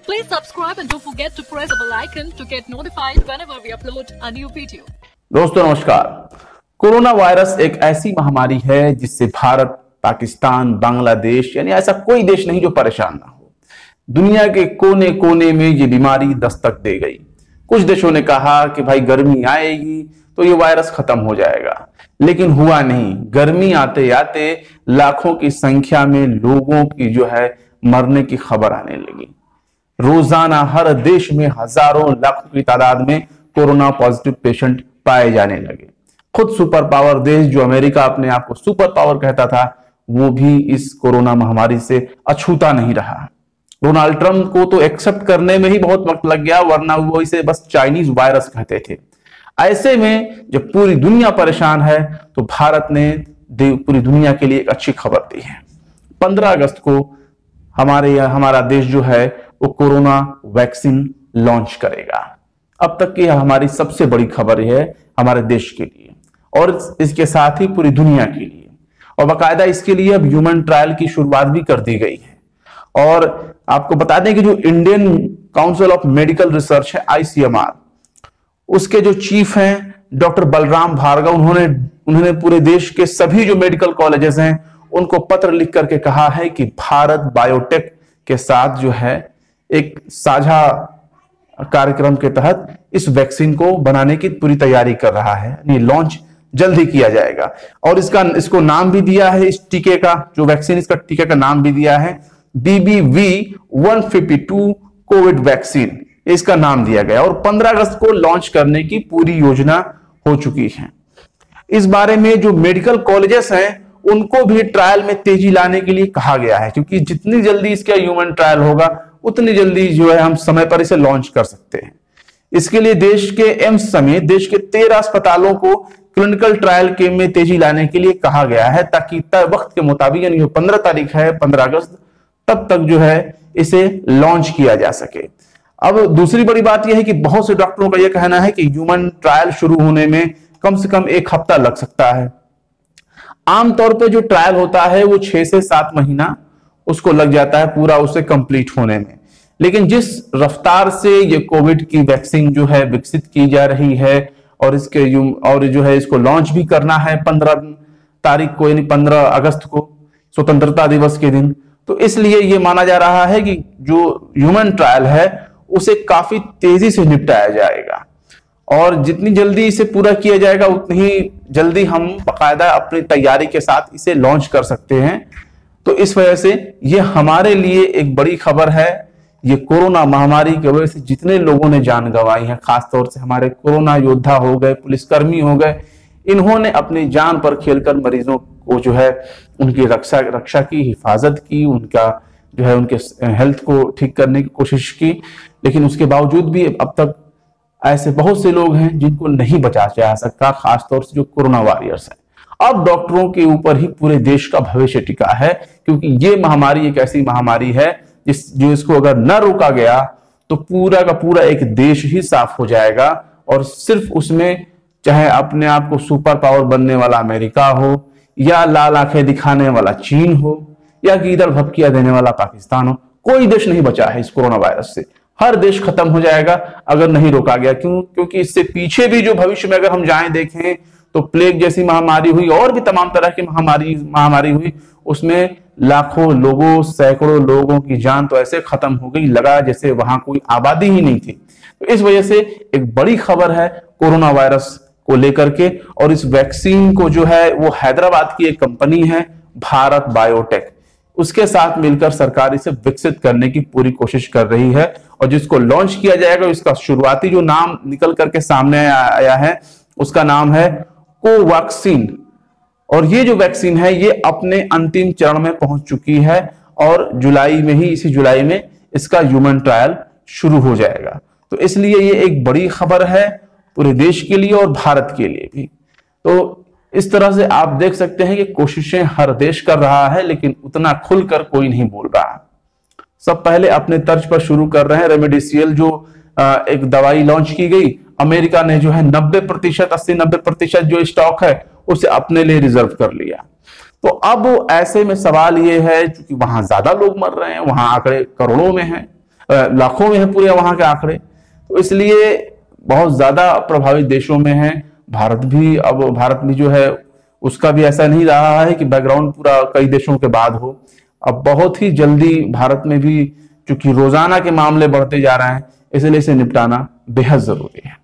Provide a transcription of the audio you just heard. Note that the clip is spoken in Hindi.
Please subscribe and don't forget to press the bell icon to get notified whenever we upload a new video. दोस्तों नमस्कार। कोरोना वायरस एक ऐसी महामारी है जिससे भारत, पाकिस्तान, बांग्लादेश यानी ऐसा कोई देश नहीं जो परेशान ना हो। दुनिया के कोने कोने में ये बीमारी दस्तक दे गई। कुछ देशों ने कहा कि भाई गर्मी आएगी तो ये वायरस खत्म हो जाएगा, लेकिन हुआ नहीं। गर्मी आते आते लाखों की संख्या में लोगों की जो है मरने की खबर आने लगी। रोजाना हर देश में हजारों लाखों की तादाद में कोरोना पॉजिटिव पेशेंट पाए जाने लगे। खुद सुपर पावर देश जो अमेरिका अपने आप को सुपर पावर कहता था, वो भी इस कोरोना महामारी से अछूता नहीं रहा। डोनाल्ड ट्रंप को तो एक्सेप्ट करने में ही बहुत वक्त लग गया, वरना वो इसे बस चाइनीज वायरस कहते थे। ऐसे में जब पूरी दुनिया परेशान है तो भारत ने पूरी दुनिया के लिए एक अच्छी खबर दी है। 15 अगस्त को हमारा देश जो है वो कोरोना वैक्सीन लॉन्च करेगा। अब तक की हमारी सबसे बड़ी खबर है हमारे देश के लिए और इसके साथ ही पूरी दुनिया के लिए, और बाकायदा इसके लिए अब ह्यूमन ट्रायल की शुरुआत भी कर दी गई है। और आपको बता दें कि जो Indian council of medical research है ICMR, उसके जो चीफ हैं डॉक्टर बलराम भार्गव, उन्होंने पूरे देश के सभी जो मेडिकल कॉलेजेस हैं उनको पत्र लिख करके कहा है कि भारत बायोटेक के साथ जो है एक साझा कार्यक्रम के तहत इस वैक्सीन को बनाने की पूरी तैयारी कर रहा है। ये लॉन्च जल्द ही किया जाएगा और इसको नाम भी दिया है, इस टीके का जो वैक्सीन, इसका टीके का नाम भी दिया है BBV152 कोविड वैक्सीन, इसका नाम दिया गया और 15 अगस्त को लॉन्च करने की पूरी योजना हो चुकी है। इस बारे में जो मेडिकल कॉलेजेस हैं उनको भी ट्रायल में तेजी लाने के लिए कहा गया है, क्योंकि जितनी जल्दी इसका ह्यूमन ट्रायल होगा उतनी जल्दी जो है हम समय पर इसे लॉन्च कर सकते हैं। इसके लिए देश के एम्स समेत देश के 13 अस्पतालों को क्लिनिकल ट्रायल के में तेजी लाने के लिए कहा गया है, ताकि तय वक्त के मुताबिक, यानी 15 तारीख है 15 अगस्त, तब तक जो है इसे लॉन्च किया जा सके। अब दूसरी बड़ी बात यह है कि बहुत से डॉक्टरों का यह कहना है कि ह्यूमन ट्रायल शुरू होने में कम से कम 1 हफ्ता लग सकता है। आमतौर पर जो ट्रायल होता है वो 6 से 7 महीना उसको लग जाता है पूरा उसे कंप्लीट होने में। लेकिन जिस रफ्तार से ये कोविड की वैक्सीन जो है विकसित की जा रही है और जो है इसको लॉन्च भी करना है 15 तारीख को, यानी 15 अगस्त को, स्वतंत्रता दिवस के दिन, तो इसलिए ये माना जा रहा है कि जो ह्यूमन ट्रायल है उसे काफी तेजी से निपटाया जाएगा और जितनी जल्दी इसे पूरा किया जाएगा उतनी ही जल्दी हम बाकायदा अपनी तैयारी के साथ इसे लॉन्च कर सकते हैं। तो इस वजह से ये हमारे लिए एक बड़ी खबर है। ये कोरोना महामारी की वजह से जितने लोगों ने जान गंवाई है, खासतौर से हमारे कोरोना योद्धा हो गए, पुलिसकर्मी हो गए, इन्होंने अपनी जान पर खेलकर मरीजों को जो है उनकी रक्षा की, हिफाजत की, उनका जो है उनके हेल्थ को ठीक करने की कोशिश की। लेकिन उसके बावजूद भी अब तक ऐसे बहुत से लोग हैं जिनको नहीं बचा जा सकता, खासतौर से जो कोरोना वॉरियर्स हैं। अब डॉक्टरों के ऊपर ही पूरे देश का भविष्य टिका है, क्योंकि ये महामारी एक ऐसी महामारी है जो इसको अगर न रोका गया तो पूरा का पूरा एक देश ही साफ हो जाएगा और सिर्फ उसमें चाहे अपने आप को सुपर पावर बनने वाला अमेरिका हो या लाल आंखें दिखाने वाला चीन हो या गीदड़ भभकिया देने वाला पाकिस्तान हो, कोई देश नहीं बचा है इस कोरोना वायरस से। हर देश खत्म हो जाएगा अगर नहीं रोका गया। क्योंकि इससे पीछे भी जो भविष्य में अगर हम जाएं देखें तो प्लेग जैसी महामारी हुई और भी तमाम तरह की महामारी हुई, उसमें लाखों लोगों, सैकड़ों लोगों की जान तो ऐसे खत्म हो गई, लगा जैसे वहां कोई आबादी ही नहीं थी। तो इस वजह से एक बड़ी खबर है कोरोना वायरस को लेकर के, और इस वैक्सीन को जो है वो हैदराबाद की एक कंपनी है भारत बायोटेक, उसके साथ मिलकर सरकार इसे विकसित करने की पूरी कोशिश कर रही है और जिसको लॉन्च किया जाएगा इसका शुरुआती जो नाम निकल करके सामने आया है उसका नाम है कोवैक्सीन। और ये जो वैक्सीन है ये अपने अंतिम चरण में पहुंच चुकी है और इसी जुलाई में इसका ह्यूमन ट्रायल शुरू हो जाएगा। तो इसलिए ये एक बड़ी खबर है पूरे देश के लिए और भारत के लिए भी। तो इस तरह से आप देख सकते हैं कि कोशिशें हर देश कर रहा है, लेकिन उतना खुलकर कोई नहीं बोल रहा। सब पहले अपने तर्ज पर शुरू कर रहे हैं। रेमडेसिविर जो एक दवाई लॉन्च की गई, अमेरिका ने जो है 90%, 80-90% जो स्टॉक है उसे अपने लिए रिजर्व कर लिया। तो अब ऐसे में सवाल ये है, क्योंकि वहां ज्यादा लोग मर रहे हैं, वहां आंकड़े करोड़ों में हैं, लाखों में है पूरे वहां के आंकड़े। तो इसलिए बहुत ज्यादा प्रभावित देशों में है भारत भी। अब भारत भी जो है उसका भी ऐसा नहीं रहा है कि बैकग्राउंड पूरा कई देशों के बाद हो। अब बहुत ही जल्दी भारत में भी चूंकि रोजाना के मामले बढ़ते जा रहे हैं, इसलिए इसे निपटाना बेहद जरूरी है।